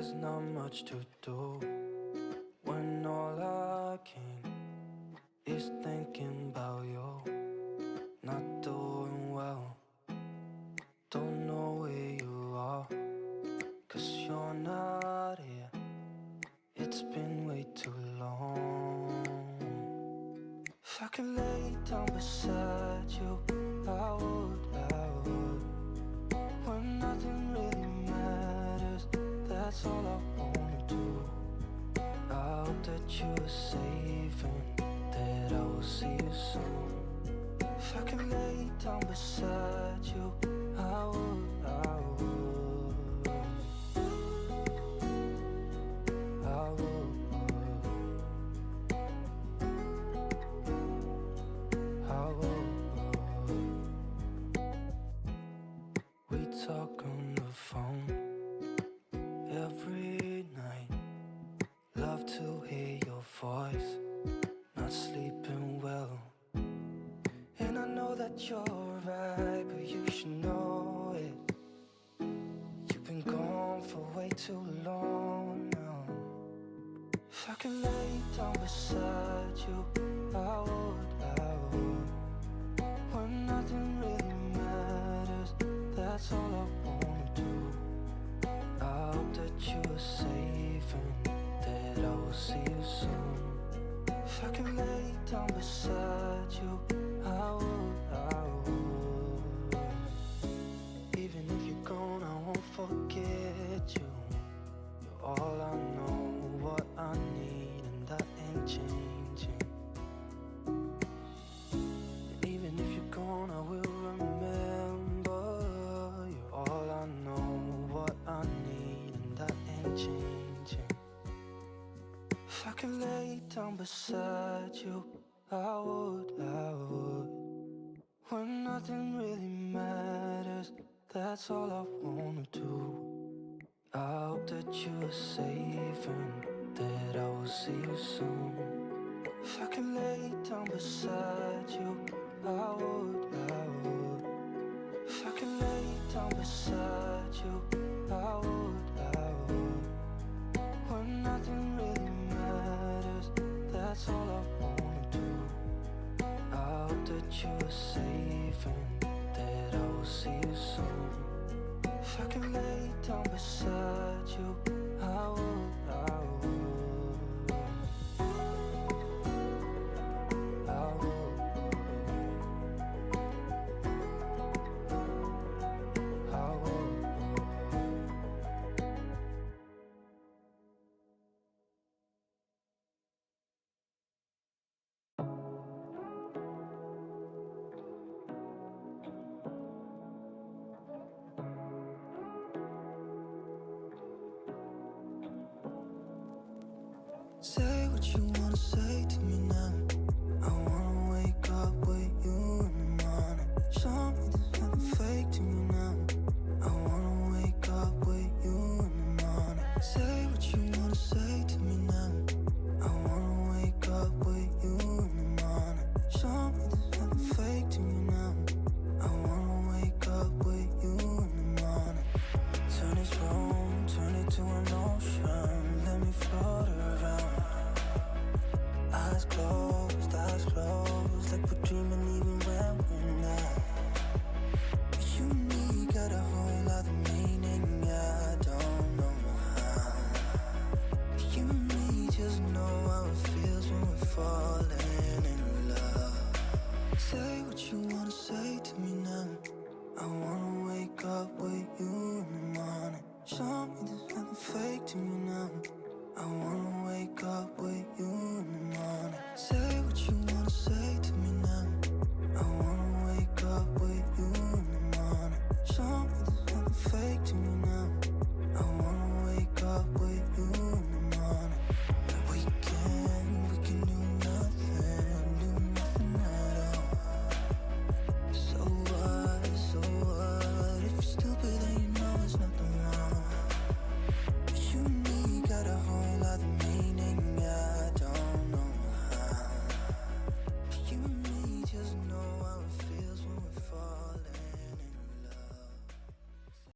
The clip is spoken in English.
there's not much to do when all I can is thinking about you. Not doing well, don't know where you are, 'cause you're not here. It's been way too long. If I could lay down beside you, I would, when nothing really matters, that's all I wanna do. I hope that you are safe and that I will see you soon. If I could lay down beside you, I would, I would, I would, I would. We talk on the phone every night. Love to hear your voice, not sleeping well. And I know that you're right, but you should know it. You've been gone for way too long now. If I could lay down beside you, I would, when nothing really matters, that's all I wanna do. I hope that you are safe and that I will see you soon. If I could lay down beside you, I would, I would. Even if you're gone, I won't forget you. You're all I know, what I need, and that ain't changing. And even if you're gone, I will remember. You're all I know, what I need, and that ain't changing. If I could lay down beside you, I would, I would. When nothing really matters, that's all I wanna do. I hope that you are safe and that I will see you soon. If I could lay down beside you, I would, I would. If I could lay down beside you, I would, I would. When nothing really matters, that's all I wanna do. I hope that you are safe and that I will see you soon. If I could lay down beside you, I would, I would, I would, I would. Say what you wanna say to me now. I wanna wake up with you in the morning. Show me there's nothing fake to me now. I wanna wake up with you in the morning. Say what you wanna say to me now. I wanna wake up with you in the morning. Show me there's nothing fake to me now. I wanna wake up with you in the morning. Turn this room, turn it to an ocean. Let me float around. Eyes closed, like we're dreaming even when we're not. You and me got a whole other meaning, I don't know how. You and me just know how it feels when we're falling in love. Say what you wanna say to me now. I wanna wake up with you in the morning. Show me there's nothing fake to me now. I wanna wake up with you in the morning. Say what you wanna say to me now. I wanna wake up with you in the morning. Show me there's nothing fake to me